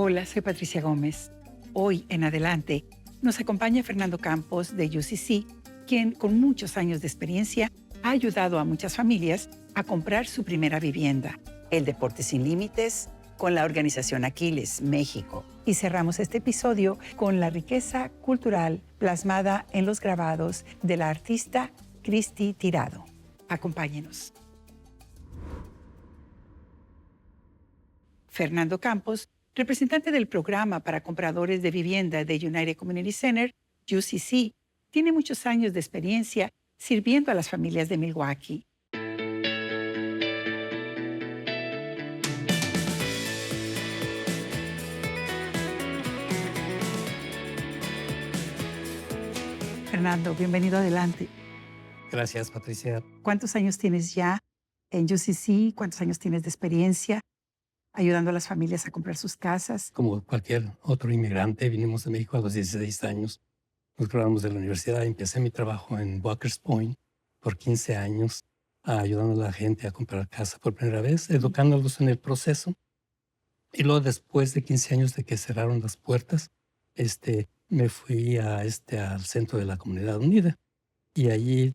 Hola, soy Patricia Gómez. Hoy en adelante nos acompaña Fernando Campos de UCC, quien con muchos años de experiencia ha ayudado a muchas familias a comprar su primera vivienda. El Deporte Sin Límites con la organización Aquiles, México. Y cerramos este episodio con la riqueza cultural plasmada en los grabados de la artista Cristi Tirado. Acompáñenos. Fernando Campos, representante del programa para compradores de vivienda de United Community Center, UCC, tiene muchos años de experiencia sirviendo a las familias de Milwaukee. Fernando, bienvenido adelante. Gracias, Patricia. ¿Cuántos años tienes ya en UCC? ¿Cuántos años tienes de experiencia ayudando a las familias a comprar sus casas? Como cualquier otro inmigrante, vinimos de México a los 16 años. Nos graduamos de la universidad. Empecé mi trabajo en Walker's Point por 15 años, ayudando a la gente a comprar casa por primera vez, educándolos en el proceso. Y luego, después de 15 años de que cerraron las puertas, me fui al centro de la Comunidad Unida. Y allí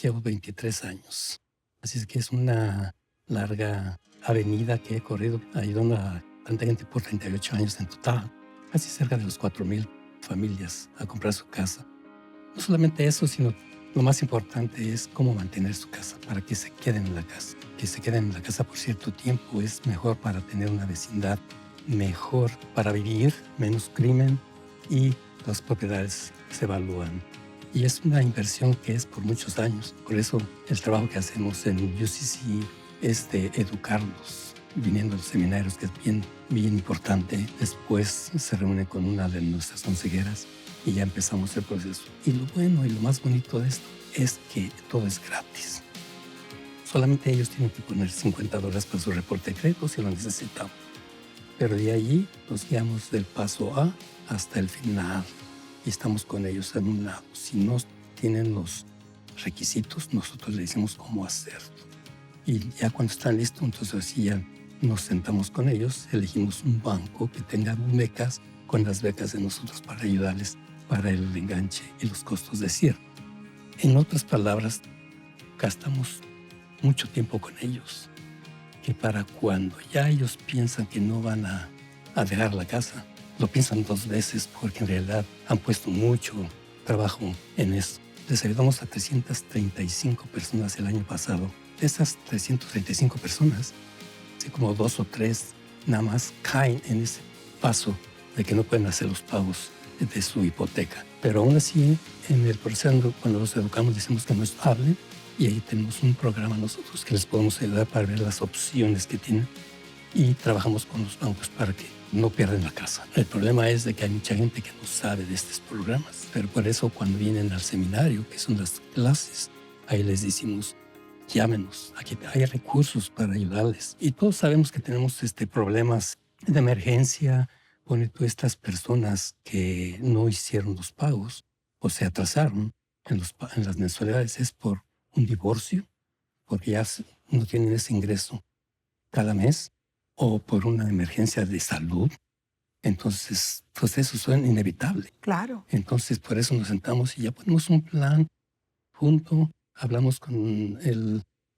llevo 23 años. Así es que es una larga avenida que he corrido ayudando a tanta gente por 38 años en total. Casi cerca de los 4,000 familias a comprar su casa. No solamente eso, sino lo más importante es cómo mantener su casa para que se queden en la casa. Que se queden en la casa por cierto tiempo es mejor para tener una vecindad mejor para vivir, menos crimen y las propiedades se evalúan. Y es una inversión que es por muchos años. Por eso el trabajo que hacemos en UCC es de educarlos, viniendo a los seminarios, que es bien importante. Después se reúne con una de nuestras consejeras y ya empezamos el proceso. Y lo bueno y lo más bonito de esto es que todo es gratis. Solamente ellos tienen que poner $50 para su reporte de crédito si lo necesitan. Pero de allí los guiamos del paso A hasta el final. Y estamos con ellos en un lado. Si no tienen los requisitos, nosotros le decimos cómo hacerlo. Y ya cuando están listos, entonces así ya nos sentamos con ellos, elegimos un banco que tenga becas con las becas de nosotros para ayudarles para el enganche y los costos de cierre. En otras palabras, gastamos mucho tiempo con ellos, que para cuando ya ellos piensan que no van a dejar la casa, lo piensan 2 veces porque en realidad han puesto mucho trabajo en eso. Les ayudamos a 335 personas el año pasado. De esas 335 personas, así como 2 o 3 nada más caen en ese paso de que no pueden hacer los pagos de su hipoteca. Pero aún así, en el proceso, cuando los educamos, decimos que nos hablen y ahí tenemos un programa nosotros que les podemos ayudar para ver las opciones que tienen y trabajamos con los bancos para que no pierden la casa. El problema es de que hay mucha gente que no sabe de estos programas, pero por eso cuando vienen al seminario, que son las clases, ahí les decimos, llámenos, aquí hay recursos para ayudarles. Y todos sabemos que tenemos problemas de emergencia, por estas personas que no hicieron los pagos o se atrasaron en las mensualidades es por un divorcio, porque ya no tienen ese ingreso cada mes, o por una emergencia de salud. Entonces, pues eso suena inevitable. Claro. Entonces, por eso nos sentamos y ya ponemos un plan junto. Hablamos con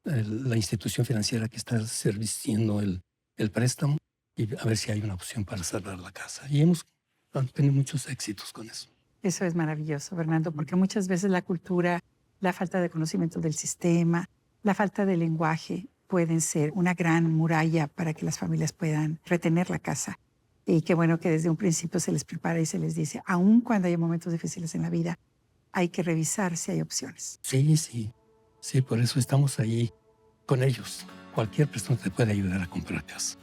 la institución financiera que está serviciando el préstamo y a ver si hay una opción para salvar la casa. Y hemos tenido muchos éxitos con eso. Eso es maravilloso, Fernando, porque muchas veces la cultura, la falta de conocimiento del sistema, la falta de lenguaje pueden ser una gran muralla para que las familias puedan retener la casa. Y qué bueno que desde un principio se les prepara y se les dice, aun cuando haya momentos difíciles en la vida, hay que revisar si hay opciones. Sí, por eso estamos ahí con ellos. Cualquier persona te puede ayudar a comprar casa,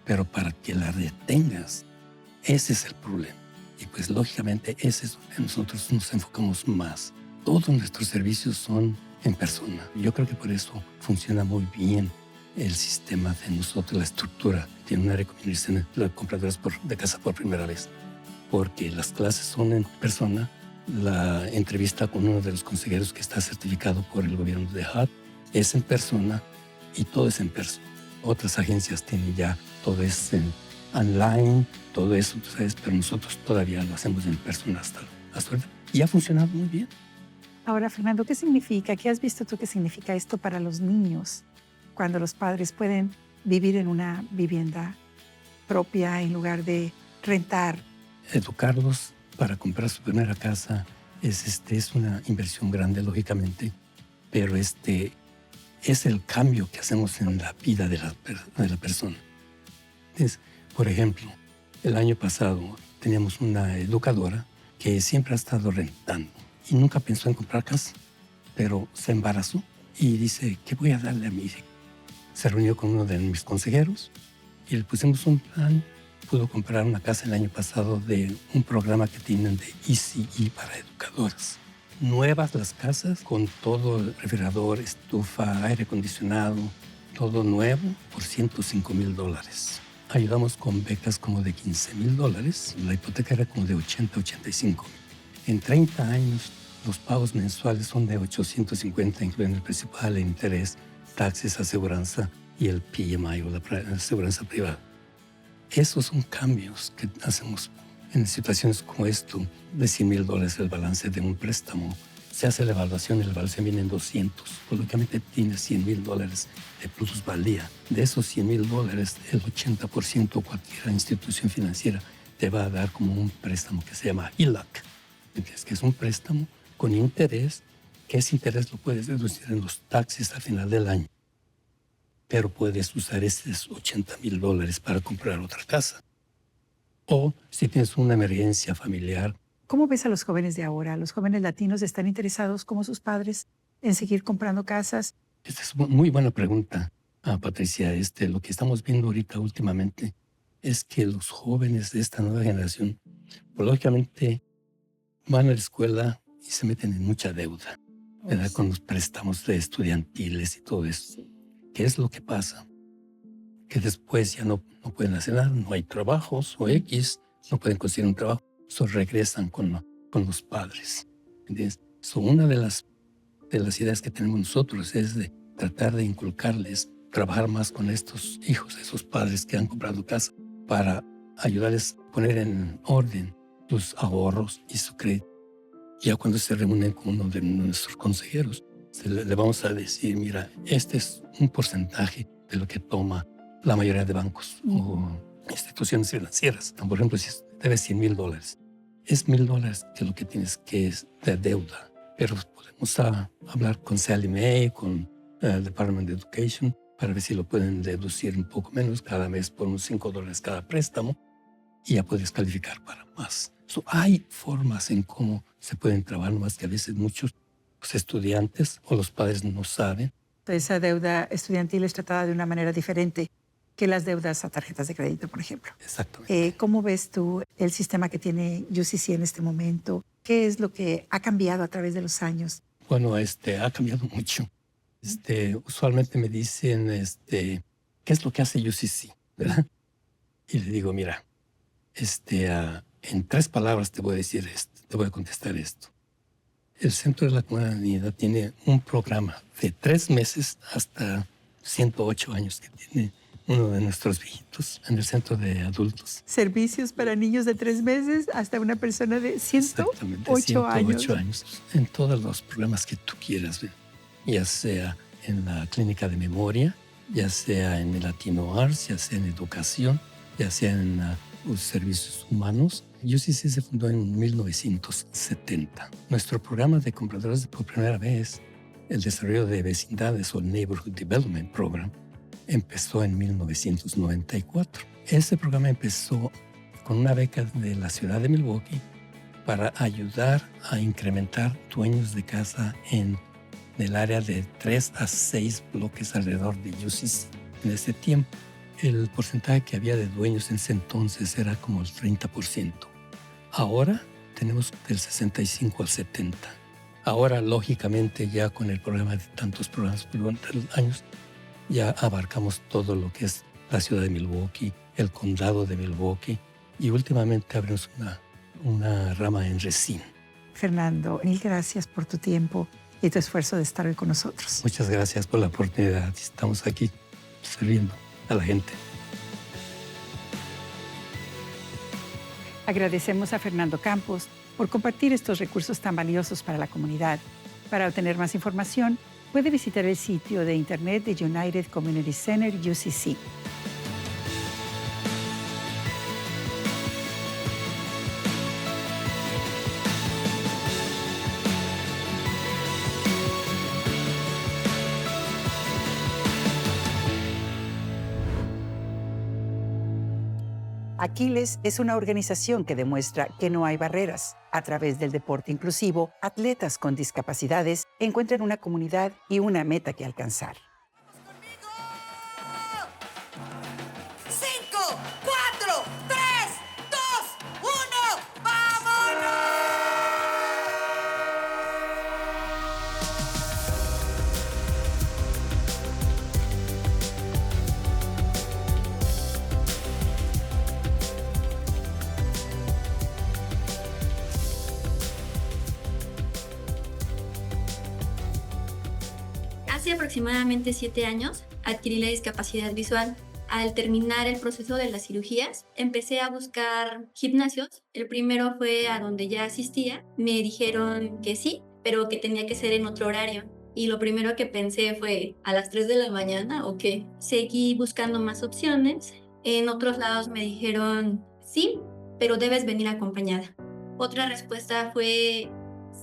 pero para que la retengas, ese es el problema. Y pues lógicamente ese es donde nosotros nos enfocamos más. Todos nuestros servicios son en persona. Yo creo que por eso funciona muy bien el sistema de nosotros, la estructura. Tiene un área de los compradores de casa por primera vez, porque las clases son en persona. La entrevista con uno de los consejeros que está certificado por el gobierno de HUD es en persona y todo es en persona. Otras agencias tienen ya todo es online, todo eso, tú sabes, pero nosotros todavía lo hacemos en persona hasta ahora. Y ha funcionado muy bien. Ahora, Fernando, ¿qué significa? ¿Qué has visto tú que significa esto para los niños cuando los padres pueden vivir en una vivienda propia en lugar de rentar? Educarlos para comprar su primera casa es una inversión grande, lógicamente, pero es el cambio que hacemos en la vida de la persona. Por ejemplo, el año pasado teníamos una educadora que siempre ha estado rentando y nunca pensó en comprar casa, pero se embarazó y dice, ¿qué voy a darle a mi hija? Se reunió con uno de mis consejeros y le pusimos un plan. Pudo comprar una casa el año pasado de un programa que tienen de ECE para educadoras. Nuevas las casas con todo el refrigerador, estufa, aire acondicionado, todo nuevo por $105,000. Ayudamos con becas como de $15,000. La hipoteca era como de 80, 85. En 30 años, los pagos mensuales son de 850, incluyendo el principal, el interés, taxes, aseguranza y el PMI o la aseguranza privada. Esos son cambios que hacemos en situaciones como esto, de $100,000 el balance de un préstamo. Se hace la evaluación y la evaluación viene en 200. Lógicamente tiene $100,000 de plusvalía. De esos $100,000, el 80% cualquier institución financiera te va a dar como un préstamo que se llama HELOC, que es un préstamo con interés, que ese interés lo puedes deducir en los taxes al final del año. Pero puedes usar esos $80,000 para comprar otra casa. O si tienes una emergencia familiar. ¿Cómo ves a los jóvenes de ahora? ¿Los jóvenes latinos están interesados, como sus padres, en seguir comprando casas? Esta es una muy buena pregunta, Patricia. Lo que estamos viendo ahorita últimamente es que los jóvenes de esta nueva generación, pues, lógicamente, van a la escuela y se meten en mucha deuda, ¿verdad? Con los préstamos de estudiantiles y todo eso. Sí. ¿Qué es lo que pasa? Que después ya no pueden hacer nada, no hay trabajos o X, no pueden conseguir un trabajo, regresan con los padres. ¿Entiendes? Una de las ideas que tenemos nosotros es de tratar de inculcarles, trabajar más con estos hijos, esos padres que han comprado casa, para ayudarles a poner en orden sus ahorros y su crédito. Ya cuando se reúnen con uno de nuestros consejeros, le vamos a decir, mira, este es un porcentaje de lo que toma la mayoría de bancos o instituciones financieras. Por ejemplo, si debes $100,000, es $1,000 que lo que tienes que es de deuda. Pero podemos hablar con Sallie Mae, con el Department of Education, para ver si lo pueden deducir un poco menos cada mes por unos $5 cada préstamo y ya puedes calificar para más. Hay formas en cómo se pueden trabajar, más que a veces muchos estudiantes o los padres no saben. Esa deuda estudiantil es tratada de una manera diferente que las deudas a tarjetas de crédito, por ejemplo. Exactamente. ¿Cómo ves tú el sistema que tiene UCC en este momento? ¿Qué es lo que ha cambiado a través de los años? Bueno, ha cambiado mucho. Usualmente me dicen, ¿qué es lo que hace UCC? ¿Verdad? Y le digo, mira, en 3 palabras te voy a decir esto, te voy a contestar esto. El Centro de la Comunidad tiene un programa de 3 meses hasta 108 años que tiene uno de nuestros viejitos en el centro de adultos. Servicios para niños de 3 meses hasta una persona de 108 años. En todos los programas que tú quieras ver, ya sea en la clínica de memoria, ya sea en el Latino Arts, ya sea en educación, ya sea en los servicios humanos. UCC se fundó en 1970. Nuestro programa de compradores por primera vez, el desarrollo de vecindades o Neighborhood Development Program, empezó en 1994. Ese programa empezó con una beca de la ciudad de Milwaukee para ayudar a incrementar dueños de casa en el área de 3 a 6 bloques alrededor de UCC. En ese tiempo, el porcentaje que había de dueños en ese entonces era como el 30%. Ahora tenemos del 65 al 70%. Ahora, lógicamente, ya con el programa de tantos programas durante los años, ya abarcamos todo lo que es la ciudad de Milwaukee, el condado de Milwaukee, y últimamente abrimos una rama en Racine. Fernando, mil gracias por tu tiempo y tu esfuerzo de estar hoy con nosotros. Muchas gracias por la oportunidad. Estamos aquí sirviendo a la gente. Agradecemos a Fernando Campos por compartir estos recursos tan valiosos para la comunidad. Para obtener más información, puede visitar el sitio de internet de United Community Center UCC. Aquiles es una organización que demuestra que no hay barreras. A través del deporte inclusivo, atletas con discapacidades encuentran una comunidad y una meta que alcanzar. 5, 4, 3, 2, 1, ¡vámonos! Hace aproximadamente 7 años adquirí la discapacidad visual. Al terminar el proceso de las cirugías, empecé a buscar gimnasios. El primero fue a donde ya asistía. Me dijeron que sí, pero que tenía que ser en otro horario. Y lo primero que pensé fue, ¿a las 3 de la mañana o qué? Seguí buscando más opciones. En otros lados me dijeron, sí, pero debes venir acompañada. Otra respuesta fue,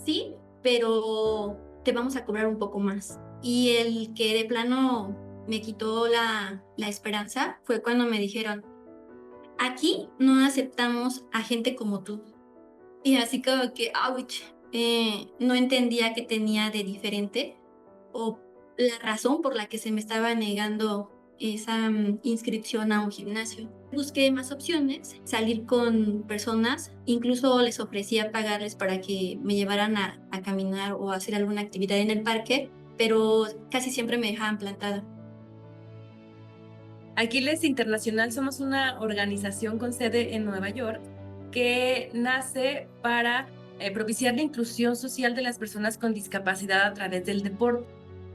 sí, pero te vamos a cobrar un poco más. Y el que de plano me quitó la esperanza fue cuando me dijeron, aquí no aceptamos a gente como tú. Y así como que, ouch, no entendía qué tenía de diferente o la razón por la que se me estaba negando esa inscripción a un gimnasio. Busqué más opciones, salir con personas, incluso les ofrecía pagarles para que me llevaran a caminar o a hacer alguna actividad en el parque, pero casi siempre me dejaban plantada. Aquiles Internacional somos una organización con sede en Nueva York que nace para propiciar la inclusión social de las personas con discapacidad a través del deporte.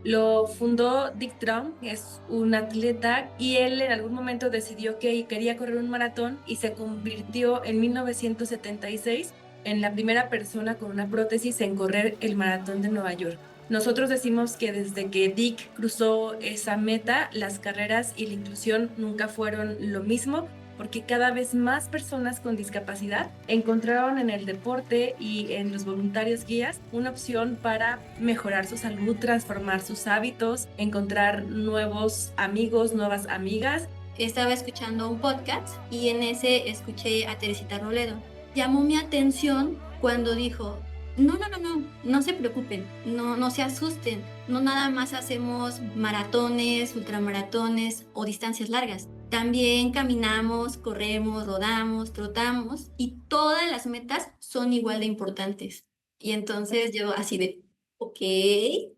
Lo fundó Dick Traum, que es un atleta, y él en algún momento decidió que quería correr un maratón y se convirtió en 1976 en la primera persona con una prótesis en correr el maratón de Nueva York. Nosotros decimos que desde que Dick cruzó esa meta, las carreras y la inclusión nunca fueron lo mismo, porque cada vez más personas con discapacidad encontraron en el deporte y en los voluntarios guías una opción para mejorar su salud, transformar sus hábitos, encontrar nuevos amigos, nuevas amigas. Estaba escuchando un podcast y en ese escuché a Teresita Robledo. Llamó mi atención cuando dijo, no se preocupen, no se asusten, no nada más hacemos maratones, ultramaratones o distancias largas. También caminamos, corremos, rodamos, trotamos y todas las metas son igual de importantes. Y entonces yo así de, ok. El día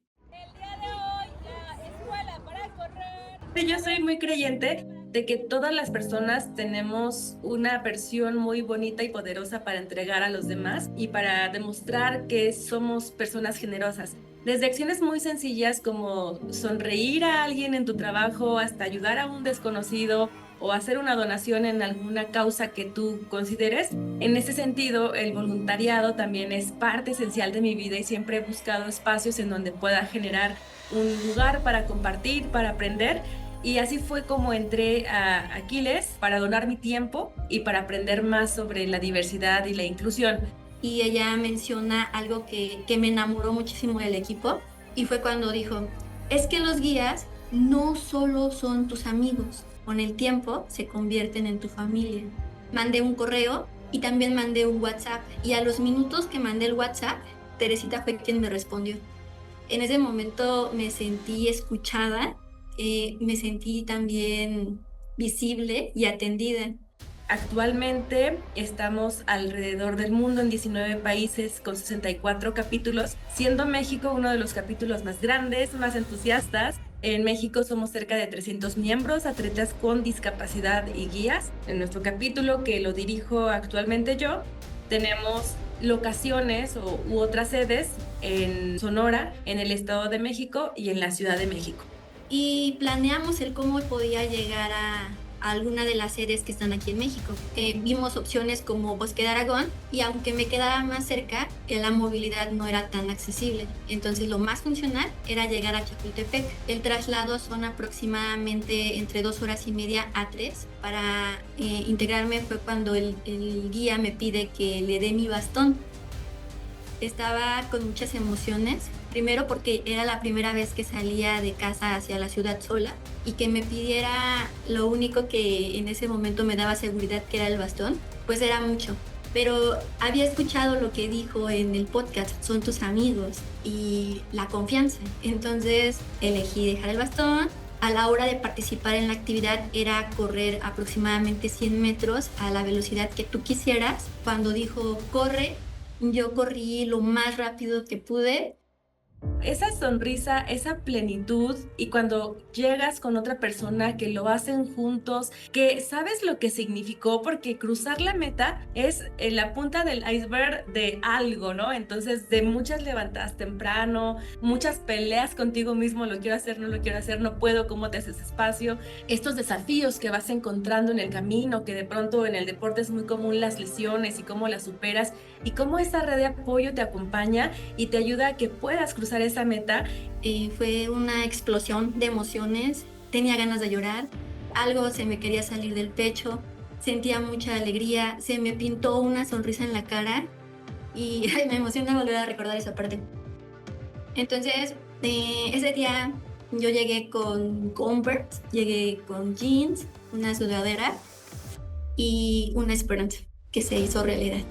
de hoy, la escuela para correr. Yo soy muy creyente de que todas las personas tenemos una versión muy bonita y poderosa para entregar a los demás y para demostrar que somos personas generosas. Desde acciones muy sencillas como sonreír a alguien en tu trabajo hasta ayudar a un desconocido o hacer una donación en alguna causa que tú consideres. En ese sentido, el voluntariado también es parte esencial de mi vida y siempre he buscado espacios en donde pueda generar un lugar para compartir, para aprender. Y así fue como entré a Aquiles para donar mi tiempo y para aprender más sobre la diversidad y la inclusión. Y ella menciona algo que me enamoró muchísimo del equipo y fue cuando dijo, es que los guías no solo son tus amigos, con el tiempo se convierten en tu familia. Mandé un correo y también mandé un WhatsApp y a los minutos que mandé el WhatsApp, Teresita fue quien me respondió. En ese momento me sentí escuchada, me sentí también visible y atendida. Actualmente estamos alrededor del mundo en 19 países con 64 capítulos, siendo México uno de los capítulos más grandes, más entusiastas. En México somos cerca de 300 miembros, atletas con discapacidad y guías. En nuestro capítulo, que lo dirijo actualmente yo, tenemos locaciones u otras sedes en Sonora, en el Estado de México y en la Ciudad de México. Y planeamos el cómo podía llegar a alguna de las sedes que están aquí en México. Vimos opciones como Bosque de Aragón y aunque me quedaba más cerca, la movilidad no era tan accesible. Entonces lo más funcional era llegar a Chapultepec. El traslado son aproximadamente entre 2 horas y media a 3. Para integrarme fue cuando el guía me pide que le dé mi bastón. Estaba con muchas emociones. Primero porque era la primera vez que salía de casa hacia la ciudad sola y que me pidiera lo único que en ese momento me daba seguridad, que era el bastón, pues era mucho. Pero había escuchado lo que dijo en el podcast, son tus amigos y la confianza. Entonces elegí dejar el bastón. A la hora de participar en la actividad era correr aproximadamente 100 metros a la velocidad que tú quisieras. Cuando dijo corre, yo corrí lo más rápido que pude. Esa sonrisa, esa plenitud, y cuando llegas con otra persona que lo hacen juntos, que sabes lo que significó, porque cruzar la meta es la punta del iceberg de algo, ¿no? Entonces, de muchas levantadas temprano, muchas peleas contigo mismo, lo quiero hacer, no puedo, ¿cómo te haces espacio? Estos desafíos que vas encontrando en el camino, que de pronto en el deporte es muy común, las lesiones y cómo las superas, y cómo esa red de apoyo te acompaña y te ayuda a que puedas cruzar esa meta. Fue una explosión de emociones, tenía ganas de llorar, algo se me quería salir del pecho, sentía mucha alegría, se me pintó una sonrisa en la cara y me emociona volver a recordar esa parte. Entonces, ese día yo llegué con Converse, llegué con jeans, una sudadera y una esperanza que se hizo realidad.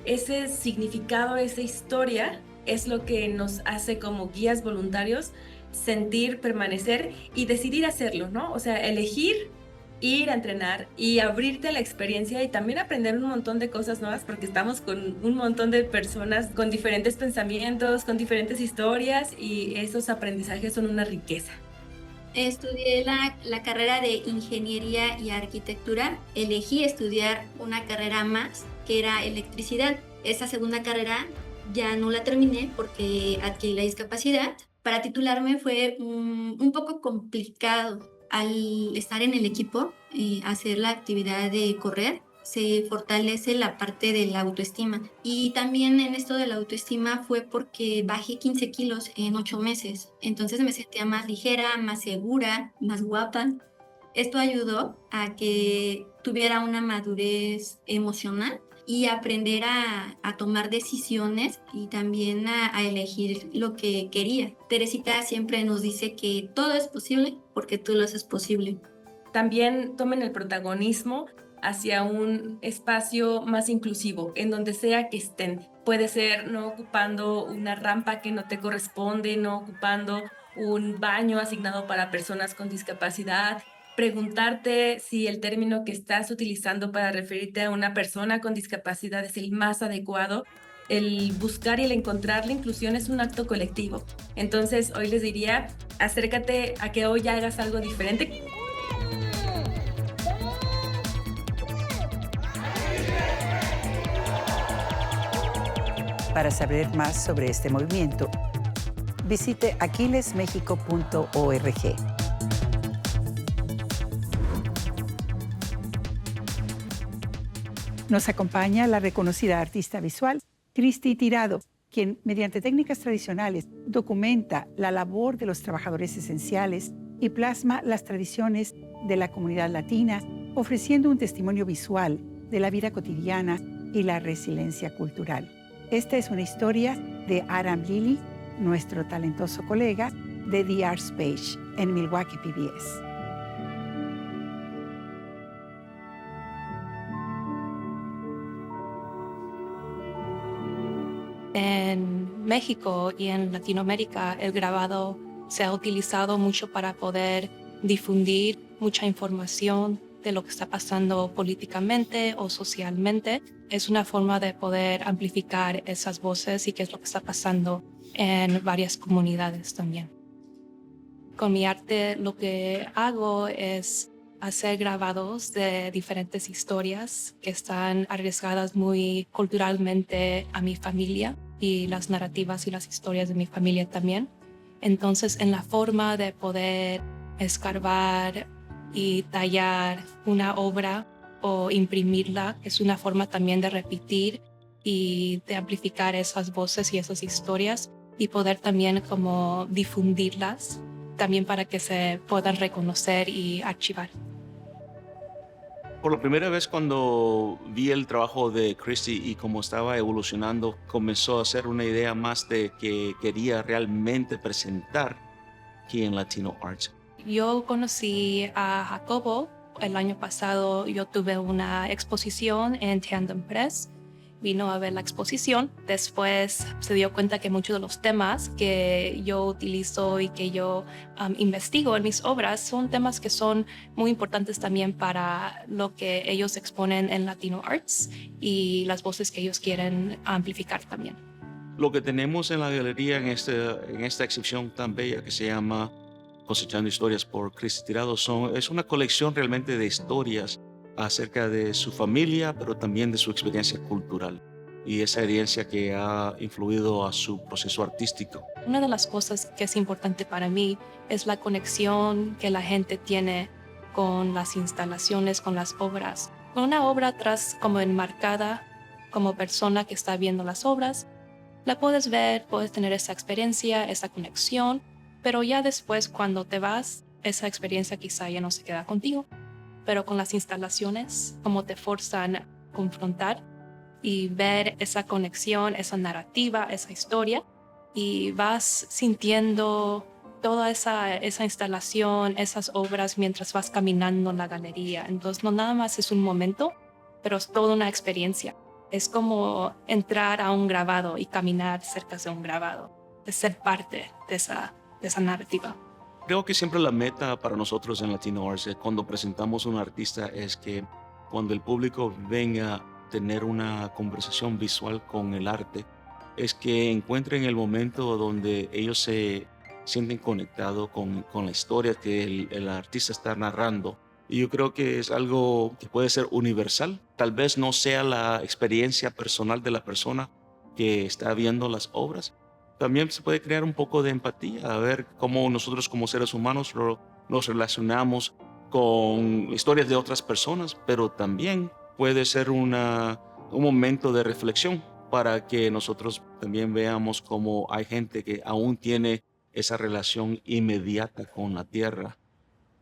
Ese significado, esa historia es lo que nos hace como guías voluntarios sentir, permanecer y decidir hacerlo, ¿no? O sea, elegir ir a entrenar y abrirte a la experiencia y también aprender un montón de cosas nuevas, porque estamos con un montón de personas con diferentes pensamientos, con diferentes historias, y esos aprendizajes son una riqueza. Estudié la carrera de Ingeniería y Arquitectura. Elegí estudiar una carrera más, que era electricidad. Esa segunda carrera ya no la terminé porque adquirí la discapacidad. Para titularme fue un poco complicado. Al estar en el equipo, hacer la actividad de correr, se fortalece la parte de la autoestima. Y también en esto de la autoestima fue porque bajé 15 kilos en 8 meses. Entonces me sentía más ligera, más segura, más guapa. Esto ayudó a que tuviera una madurez emocional y aprender a tomar decisiones y también a elegir lo que quería. Teresita siempre nos dice que todo es posible porque tú lo haces posible. También tomen el protagonismo hacia un espacio más inclusivo, en donde sea que estén. Puede ser no ocupando una rampa que no te corresponde, no ocupando un baño asignado para personas con discapacidad. Preguntarte si el término que estás utilizando para referirte a una persona con discapacidad es el más adecuado. El buscar y el encontrar la inclusión es un acto colectivo. Entonces, hoy les diría, acércate a que hoy hagas algo diferente. Para saber más sobre este movimiento, visite aquilesmexico.org. Nos acompaña la reconocida artista visual Cristi Tirado, quien mediante técnicas tradicionales documenta la labor de los trabajadores esenciales y plasma las tradiciones de la comunidad latina, ofreciendo un testimonio visual de la vida cotidiana y la resiliencia cultural. Esta es una historia de Aram Lilly, nuestro talentoso colega de The Arts Page en Milwaukee PBS. En México y en Latinoamérica, el grabado se ha utilizado mucho para poder difundir mucha información de lo que está pasando políticamente o socialmente. Es una forma de poder amplificar esas voces y qué es lo que está pasando en varias comunidades también. Con mi arte lo que hago es hacer grabados de diferentes historias que están arriesgadas muy culturalmente a mi familia y las narrativas y las historias de mi familia también. Entonces, en la forma de poder escarbar y tallar una obra o imprimirla es una forma también de repetir y de amplificar esas voces y esas historias y poder también como difundirlas también para que se puedan reconocer y archivar. Por la primera vez cuando vi el trabajo de Christy y cómo estaba evolucionando, comenzó a ser una idea más de que quería realmente presentar aquí en Latino Arts. Yo conocí a Jacobo el año pasado. Yo tuve una exposición en Tandem Press. Vino a ver la exposición. Después se dio cuenta que muchos de los temas que yo utilizo y que yo investigo en mis obras son temas que son muy importantes también para lo que ellos exponen en Latino Arts y las voces que ellos quieren amplificar también. Lo que tenemos en la galería en esta exhibición tan bella que se llama Cosechando Historias por Christy Tirado es una colección realmente de historias acerca de su familia, pero también de su experiencia cultural y esa herencia que ha influido a su proceso artístico. Una de las cosas que es importante para mí es la conexión que la gente tiene con las instalaciones, con las obras. Con una obra atrás como enmarcada como persona que está viendo las obras, la puedes ver, puedes tener esa experiencia, esa conexión, pero ya después cuando te vas, esa experiencia quizá ya no se queda contigo. Pero con las instalaciones, como te forzan a confrontar y ver esa conexión, esa narrativa, esa historia, y vas sintiendo toda esa instalación, esas obras mientras vas caminando en la galería. Entonces no nada más es un momento, pero es toda una experiencia. Es como entrar a un grabado y caminar cerca de un grabado, de ser parte de esa narrativa. Creo que siempre la meta para nosotros en Latino Arts cuando presentamos a un artista es que cuando el público venga a tener una conversación visual con el arte, es que encuentren el momento donde ellos se sienten conectados con la historia que el artista está narrando. Y yo creo que es algo que puede ser universal. Tal vez no sea la experiencia personal de la persona que está viendo las obras. También se puede crear un poco de empatía, a ver cómo nosotros como seres humanos nos relacionamos con historias de otras personas, pero también puede ser un momento de reflexión para que nosotros también veamos cómo hay gente que aún tiene esa relación inmediata con la tierra.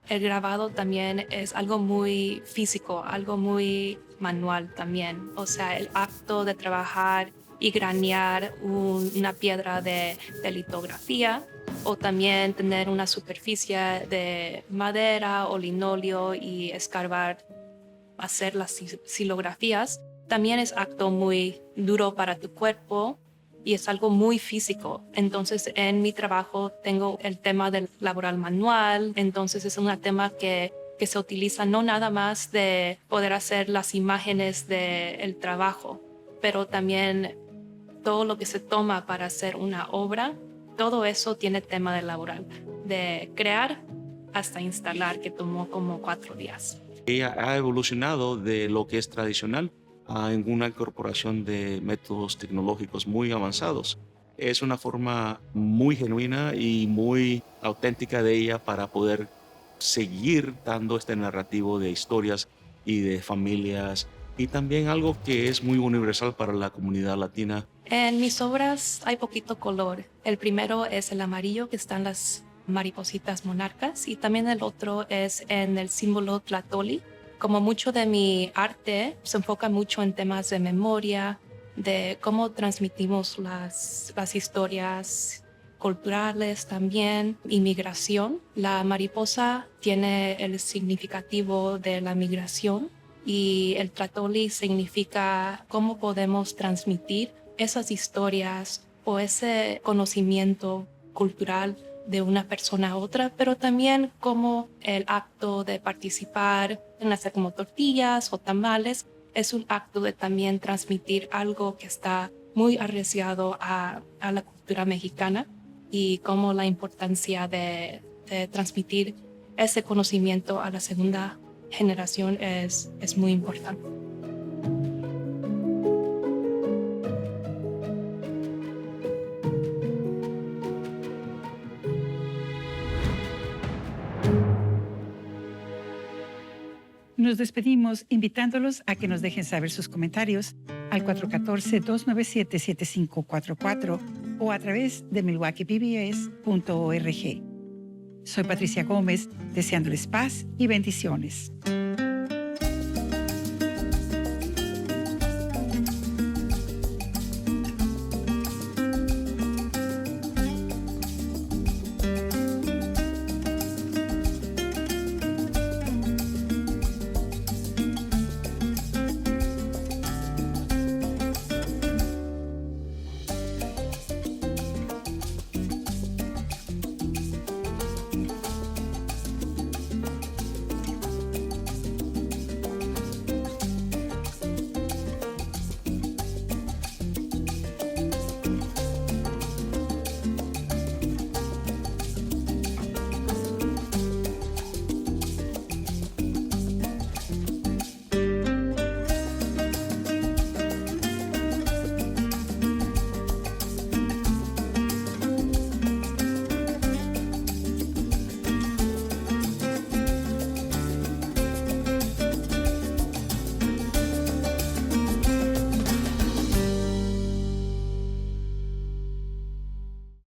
El grabado también es algo muy físico, algo muy manual también. O sea, el acto de trabajar y granear una piedra de litografía o también tener una superficie de madera o linóleo y escarbar, hacer las silografías, también es acto muy duro para tu cuerpo y es algo muy físico. Entonces en mi trabajo tengo el tema del laboral manual, entonces es un tema que se utiliza no nada más de poder hacer las imágenes del trabajo, pero también todo lo que se toma para hacer una obra, todo eso tiene tema de laboral, de crear hasta instalar, que tomó como 4 días. Ella ha evolucionado de lo que es tradicional a una incorporación de métodos tecnológicos muy avanzados. Es una forma muy genuina y muy auténtica de ella para poder seguir dando este narrativo de historias y de familias y también algo que es muy universal para la comunidad latina. En mis obras hay poquito color. El primero es el amarillo que están las maripositas monarcas y también el otro es en el símbolo Tlahtoli. Como mucho de mi arte se enfoca mucho en temas de memoria, de cómo transmitimos las historias culturales también, inmigración. La mariposa tiene el significativo de la migración y el Tlahtoli significa cómo podemos transmitir esas historias o ese conocimiento cultural de una persona a otra, pero también como el acto de participar en hacer como tortillas o tamales es un acto de también transmitir algo que está muy arraigado a la cultura mexicana y como la importancia de transmitir ese conocimiento a la segunda generación es muy importante. Nos despedimos invitándolos a que nos dejen saber sus comentarios al 414-297-7544 o a través de milwaukeepbs.org. Soy Patricia Gómez, deseándoles paz y bendiciones.